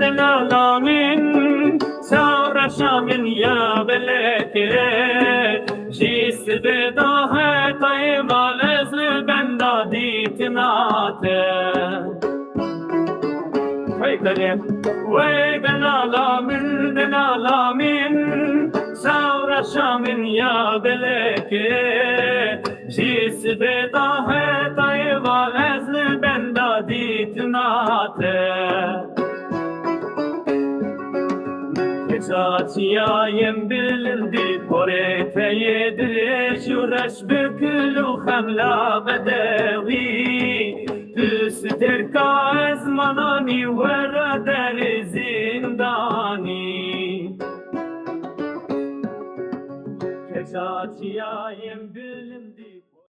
دلالامين سارة شامن يا بلاتي جيس بداها طيبة لزل بندا ديتناته دلالامين سارة شامن يا بلاتي جيس بداها طيبة لزل بندا ديتناته Çaçiyayım bilindi kore teyedire şuraş bükülü hamla bedevi Üstür kaz manani vera der zindani Çaçiyayım